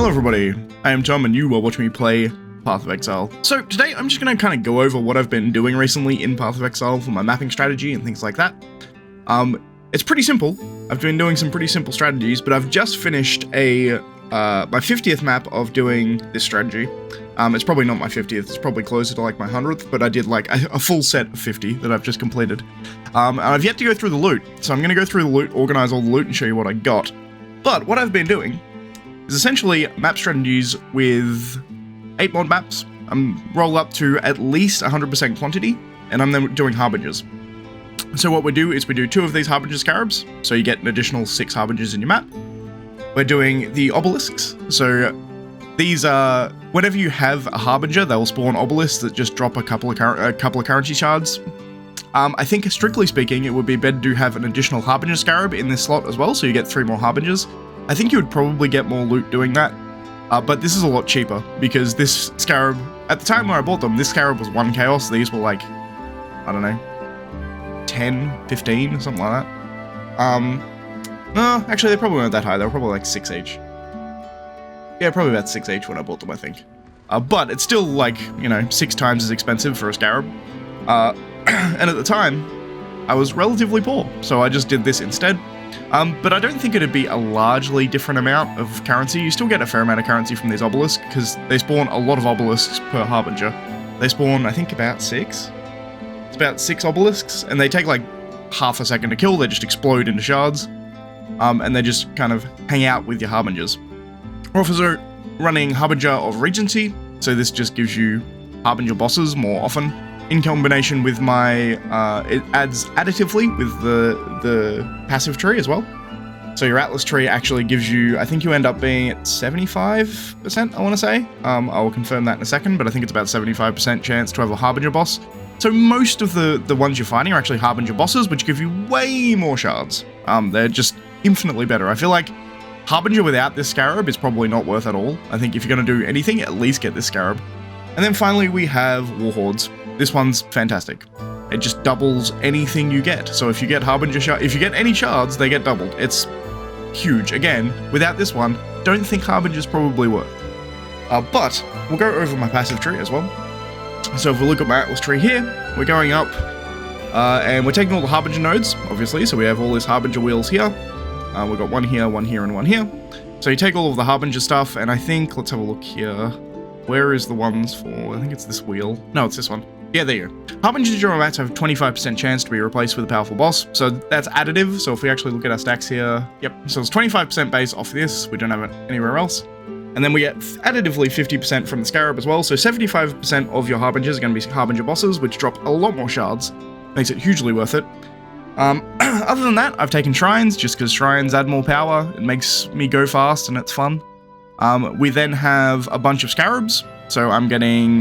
Hello everybody, I am Tom and you are watching me play Path of Exile. So today I'm just going to kind of go over what I've been doing recently in Path of Exile for my mapping strategy and things like that. It's pretty simple. I've been doing some pretty simple strategies, but I've just finished my 50th map of doing this strategy. It's probably not my 50th, it's probably closer to like my 100th, but I did like a full set of 50 that I've just completed. And I've yet to go through the loot, so I'm going to go through the loot, organize all the loot, and show you what I got. But what I've been doing is essentially map strategies with 8 mod maps. I'm roll up to at least 100% quantity, and I'm then doing Harbingers. So what we do is we do 2 of these Harbinger scarabs, so you get an additional 6 Harbingers in your map. We're doing the obelisks, so these are, whenever you have a Harbinger, they will spawn obelisks that just drop a couple of currency shards. I think, strictly speaking, it would be better to have an additional Harbinger scarab in this slot as well, so you get 3 more Harbingers. I think you would probably get more loot doing that, but this is a lot cheaper, because this scarab, at the time where I bought them, this scarab was 1 chaos, these were like, I don't know, 10, 15, something like that. No, actually they probably weren't that high, they were probably like 6 each. Yeah, probably about 6 each when I bought them, I think. But it's still like, you know, 6 times as expensive for a scarab. And at the time, I was relatively poor, so I just did this instead. But I don't think it'd be a largely different amount of currency. You still get a fair amount of currency from these obelisks, because they spawn a lot of obelisks per Harbinger. They spawn, I think, about 6. It's about 6 obelisks, and they take like half a second to kill. They just explode into shards, and they just kind of hang out with your Harbingers. We're also running Harbinger of Regency, so this just gives you Harbinger bosses more often. In combination with my, it adds additively with the passive tree as well. So your Atlas tree actually gives you, I think you end up being at 75%, I want to say. I will confirm that in a second, but I think it's about 75% chance to have a Harbinger boss. So most of the ones you're fighting are actually Harbinger bosses, which give you way more shards. They're just infinitely better. I feel like Harbinger without this scarab is probably not worth at all. I think if you're going to do anything, at least get this scarab. And then finally we have Warhordes. This one's fantastic. It just doubles anything you get. So if you get Harbinger if you get any shards, they get doubled. It's huge. Again, without this one, don't think Harbinger's probably worth. But we'll go over my passive tree as well. So if we look at my Atlas tree here, we're going up, and we're taking all the Harbinger nodes, obviously. So we have all these Harbinger wheels here. We've got one here, and one here. So you take all of the Harbinger stuff, and I think, let's have a look here. Where is the ones for, I think it's this wheel. No, it's this one. Yeah, there you go. Harbinger Jura mats have a 25% chance to be replaced with a powerful boss, so that's additive. So if we actually look at our stacks here, yep, so it's 25% base off this, we don't have it anywhere else. And then we get additively 50% from the Scarab as well, so 75% of your Harbingers are going to be Harbinger bosses, which drop a lot more shards. Makes it hugely worth it. Other than that, I've taken Shrines, just because Shrines add more power, it makes me go fast and it's fun. We then have a bunch of Scarabs, so I'm getting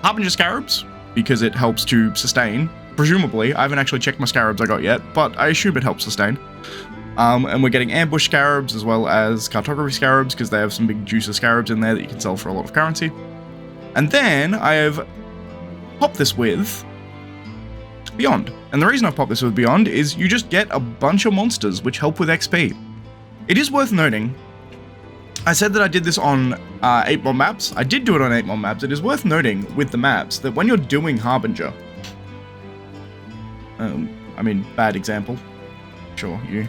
Harbinger Scarabs, because it helps to sustain. Presumably, I haven't actually checked my Scarabs I got yet, but I assume it helps sustain. And we're getting Ambush Scarabs as well as Cartography Scarabs, because they have some big juicer Scarabs in there that you can sell for a lot of currency. And then I have popped this with Beyond. And the reason I've popped this with Beyond is you just get a bunch of monsters which help with XP. It is worth noting, I said that I did this on 8 mod maps. I did do it on 8 mod maps. It is worth noting with the maps that when you're doing Harbinger, I mean, bad example. Sure, you.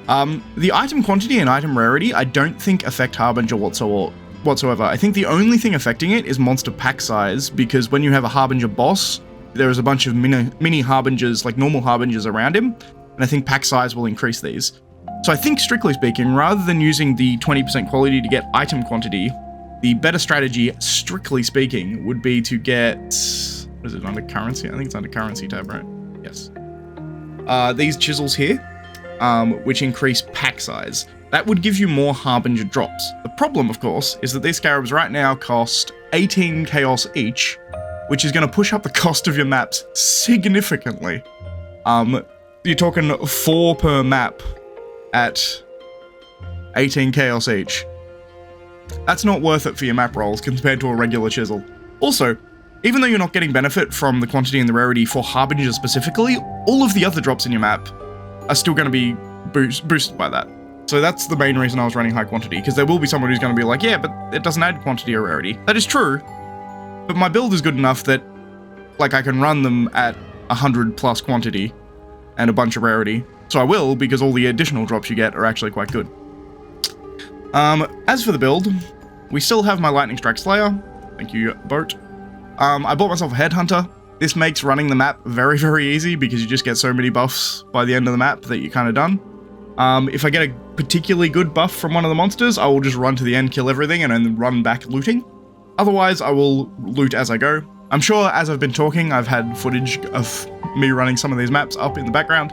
The item quantity and item rarity, I don't think affect Harbinger whatsoever. I think the only thing affecting it is monster pack size, because when you have a Harbinger boss, there is a bunch of mini Harbingers, like normal Harbingers around him, and I think pack size will increase these. So I think, strictly speaking, rather than using the 20% quality to get item quantity, the better strategy, strictly speaking, would be to get, what is it, under currency? I think it's under currency tab, right? Yes. These chisels here, which increase pack size. That would give you more Harbinger drops. The problem, of course, is that these Scarabs right now cost 18 chaos each, which is going to push up the cost of your maps significantly. You're talking 4 per map at 18 chaos each. That's not worth it for your map rolls compared to a regular chisel. Also, even though you're not getting benefit from the quantity and the rarity for Harbinger specifically, all of the other drops in your map are still going to be boosted by that. So that's the main reason I was running high quantity, because there will be someone who's going to be like, yeah, but it doesn't add quantity or rarity. That is true, but my build is good enough that, like, I can run them at 100 plus quantity and a bunch of rarity. So I will, because all the additional drops you get are actually quite good. As for the build, we still have my Lightning Strike Slayer. Thank you, Boat. I bought myself a Headhunter. This makes running the map very, very easy because you just get so many buffs by the end of the map that you're kind of done. If I get a particularly good buff from one of the monsters, I will just run to the end, kill everything, and then run back looting. Otherwise, I will loot as I go. I'm sure as I've been talking, I've had footage of me running some of these maps up in the background.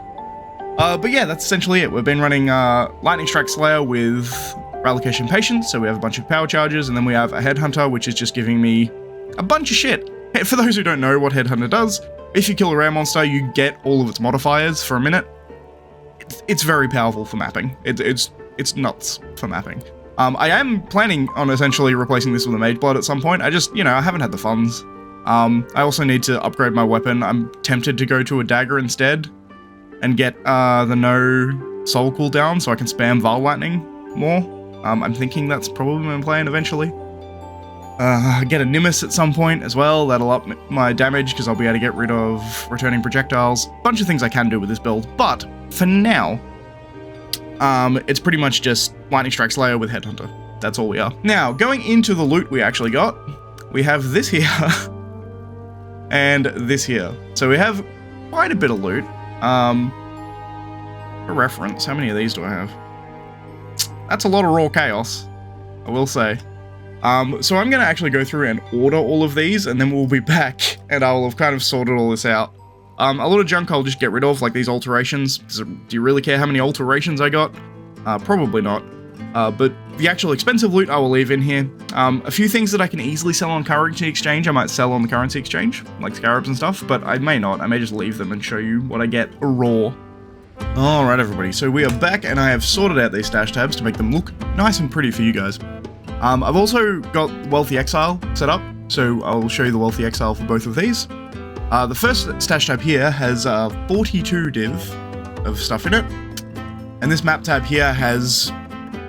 But yeah, that's essentially it. We've been running Lightning Strike Slayer with Relocation Patience, so we have a bunch of power charges, and then we have a Headhunter, which is just giving me a bunch of shit. For those who don't know what Headhunter does, if you kill a rare monster, you get all of its modifiers for a minute. It's very powerful for mapping. It's nuts for mapping. I am planning on essentially replacing this with a Mage Blood at some point. I just, I haven't had the funds. I also need to upgrade my weapon. I'm tempted to go to a dagger instead and get the no soul cooldown so I can spam Val Lightning more. I'm thinking that's probably my plan eventually. Get a Nimbus at some point as well. That'll up my damage because I'll be able to get rid of returning projectiles. Bunch of things I can do with this build, but for now, it's pretty much just Lightning Strike Slayer with Headhunter. That's all we are. Now, going into the loot we actually got, we have this here and this here. So we have quite a bit of loot. For reference, how many of these do I have? That's a lot of raw chaos, I will say. So I'm going to actually go through and order all of these, and then we'll be back, and I'll have kind of sorted all this out. A lot of junk I'll just get rid of, like these alterations. Do you really care how many alterations I got? Probably not. But the actual expensive loot I will leave in here. A few things that I can easily sell on currency exchange, I might sell on the currency exchange, like scarabs and stuff, but I may not. I may just leave them and show you what I get raw. Alright everybody, so we are back, and I have sorted out these stash tabs to make them look nice and pretty for you guys. I've also got Wealthy Exile set up, so I'll show you the Wealthy Exile for both of these. The first stash tab here has 42 div of stuff in it, and this map tab here has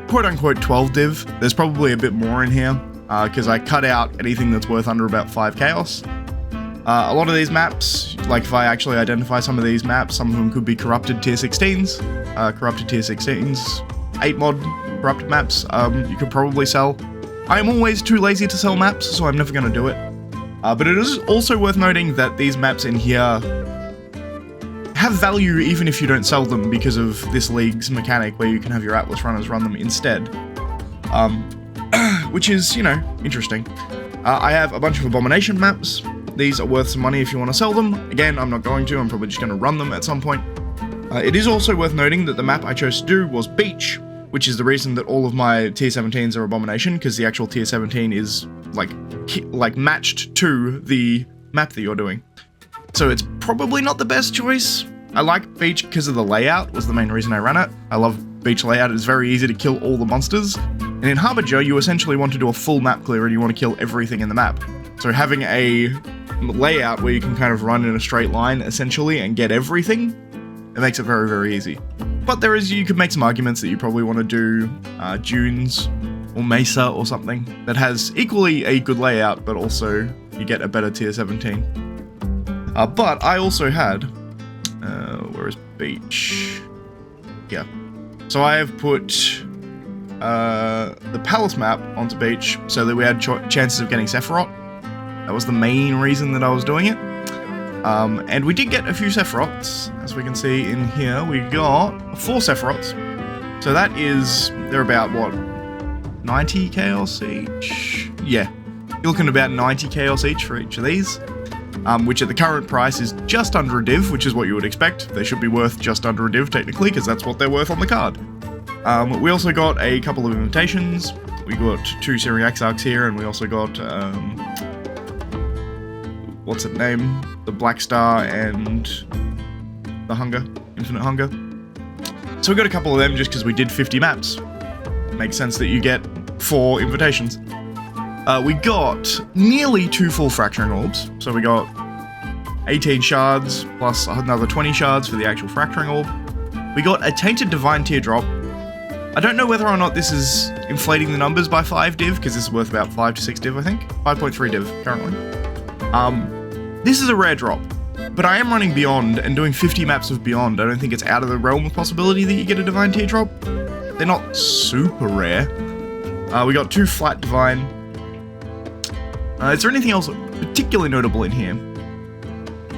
quote-unquote 12 div. There's probably a bit more in here, because I cut out anything that's worth under about 5 chaos. A lot of these maps, like if I actually identify some of these maps, some of them could be corrupted tier 16s, 8 mod corrupted maps, you could probably sell. I am always too lazy to sell maps, so I'm never going to do it. But it is also worth noting that these maps in here have value even if you don't sell them because of this league's mechanic where you can have your Atlas runners run them instead. Which is, interesting. I have a bunch of Abomination maps. These are worth some money if you want to sell them. Again, I'm not going to, I'm probably just going to run them at some point. It is also worth noting that the map I chose to do was Beach, which is the reason that all of my tier 17s are Abomination, because the actual tier 17 is like matched to the map that you're doing. So it's probably not the best choice. I like Beach because of the layout, was the main reason I ran it. I love Beach layout, it's very easy to kill all the monsters. And in Harbinger, you essentially want to do a full map clear and you want to kill everything in the map. So having a layout where you can kind of run in a straight line, essentially, and get everything, it makes it very, very easy. But you could make some arguments that you probably want to do Dunes or Mesa or something that has equally a good layout, but also you get a better tier 17. But I also had, where is Beach? Yeah. So I have put the Palace map onto Beach so that we had chances of getting Sephiroth. That was the main reason that I was doing it. And we did get a few Sephiroths. As we can see in here, we got 4 Sephiroths. So that is, they're about, what, 90 chaos each? Yeah, you're looking at about 90 chaos each for each of these. Which at the current price is just under a div, which is what you would expect. They should be worth just under a div, technically, because that's what they're worth on the card. We also got a couple of invitations. We got 2 Syriac Arcs here, and we also got, what's its name? The Black Star and the Hunger, Infinite Hunger. So we got a couple of them just because we did 50 maps. Makes sense that you get 4 invitations. We got nearly 2 full Fracturing Orbs. So we got 18 shards plus another 20 shards for the actual Fracturing Orb. We got a Tainted Divine Teardrop, I don't know whether or not this is inflating the numbers by 5 div, because this is worth about 5 to 6 div, I think. 5.3 div, currently. This is a rare drop, but I am running Beyond, and doing 50 maps of Beyond, I don't think it's out of the realm of possibility that you get a Divine Tier drop. They're not super rare. We got 2 flat Divine. Is there anything else particularly notable in here?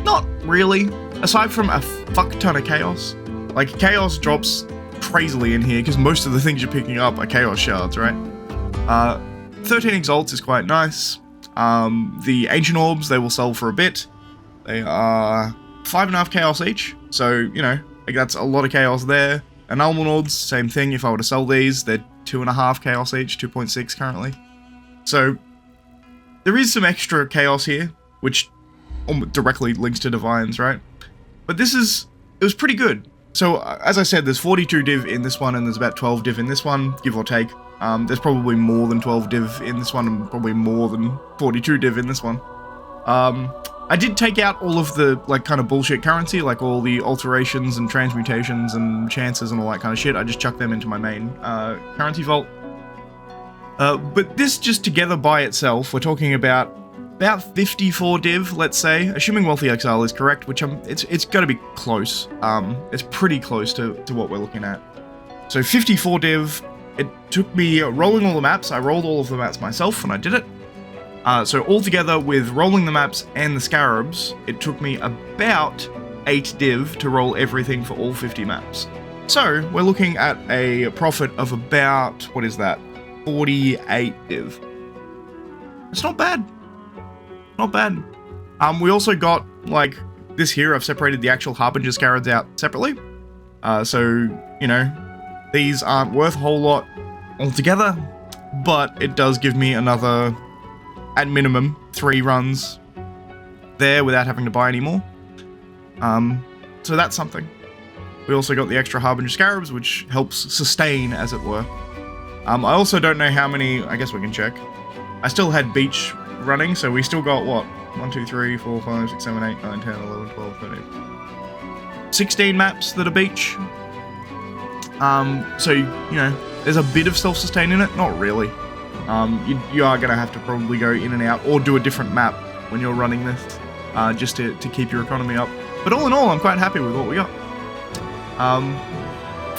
Not really, aside from a fuck ton of Chaos. Like, Chaos drops crazily in here, because most of the things you're picking up are Chaos Shards, right? 13 Exalts is quite nice. The Ancient Orbs, they will sell for a bit. They are 5.5 Chaos each, so, you know, like that's a lot of Chaos there. And Almanaud's, same thing, if I were to sell these, they're 2.5 Chaos each, 2.6 currently. So, there is some extra Chaos here, which directly links to Divines, right? But it was pretty good. So, as I said, there's 42 div in this one, and there's about 12 div in this one, give or take. There's probably more than 12 div in this one, and probably more than 42 div in this one. I did take out all of the, like, kind of bullshit currency, like all the alterations and transmutations and chances and all that kind of shit. I just chucked them into my main currency vault. But this just together by itself, we're talking about 54 div, let's say, assuming Wealthy Exile is correct, which it's got to be close. It's pretty close to what we're looking at. So 54 div, it took me rolling all the maps. I rolled all of the maps myself when I did it. So altogether, with rolling the maps and the scarabs, it took me about 8 div to roll everything for all 50 maps. So we're looking at a profit of about, what is that, 48 div. It's not bad. Not bad. We also got, like, this here, I've separated the actual Harbinger scarabs out separately. So, you know, these aren't worth a whole lot altogether, but it does give me another, at minimum, 3 runs there without having to buy any more. So that's something. We also got the extra Harbinger scarabs, which helps sustain, as it were. I also don't know how many, I guess we can check. I still had Beach running, so we still got, what, 1, 2, 3, 4, 5, 6, 7, 8, 9, 10, 11, 12, 13. 16 maps that are Beach. So, you know, there's a bit of self-sustain in it, not really. You are going to have to probably go in and out, or do a different map when you're running this, just to keep your economy up. But all in all, I'm quite happy with what we got.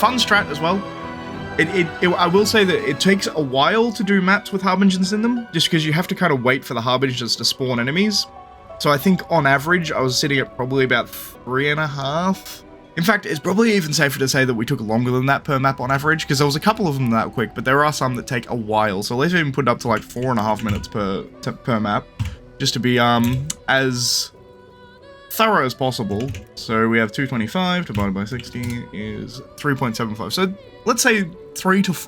Fun strat as well. I will say that it takes a while to do maps with Harbingers in them, just because you have to kind of wait for the Harbingers to spawn enemies. So I think on average, I was sitting at probably about 3.5. In fact, it's probably even safer to say that we took longer than that per map on average, because there was a couple of them that were quick, but there are some that take a while. So let's even put it up to like 4.5 minutes per map, just to be as thorough as possible. So we have 225 divided by 60 is 3.75. So let's say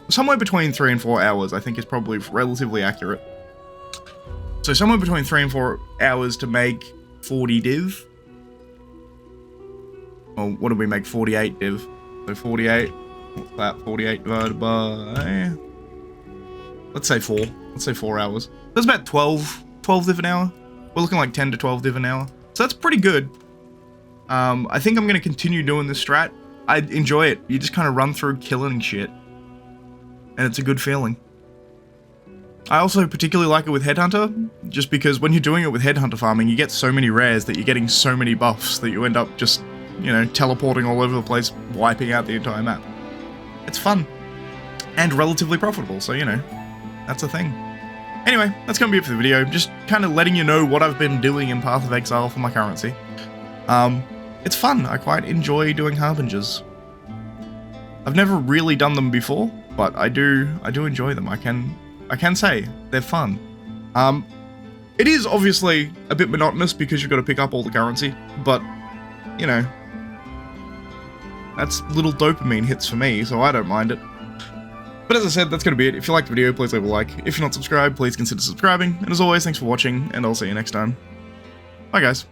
somewhere between 3 and 4 hours, I think, is probably relatively accurate. So somewhere between 3 and 4 hours to make 40 div. Well, what did we make? 48 div. So 48. What's that? 48 divided by, let's say 4. Let's say 4 hours. That's about 12 div an hour. We're looking like 10 to 12 div an hour. So that's pretty good. I think I'm going to continue doing this strat. I enjoy it. You just kind of run through killing shit. And it's a good feeling. I also particularly like it with Headhunter, just because when you're doing it with Headhunter farming, you get so many rares that you're getting so many buffs that you end up just, you know, teleporting all over the place, wiping out the entire map. It's fun. And relatively profitable, so, you know, that's a thing. Anyway, that's going to be it for the video. Just kind of letting you know what I've been doing in Path of Exile for my currency. It's fun. I quite enjoy doing Harbingers. I've never really done them before, but I do enjoy them. I can say they're fun. It is obviously a bit monotonous because you've got to pick up all the currency, but, you know, that's little dopamine hits for me, so I don't mind it. But as I said, that's going to be it. If you liked the video, please leave a like. If you're not subscribed, please consider subscribing. And as always, thanks for watching, and I'll see you next time. Bye, guys.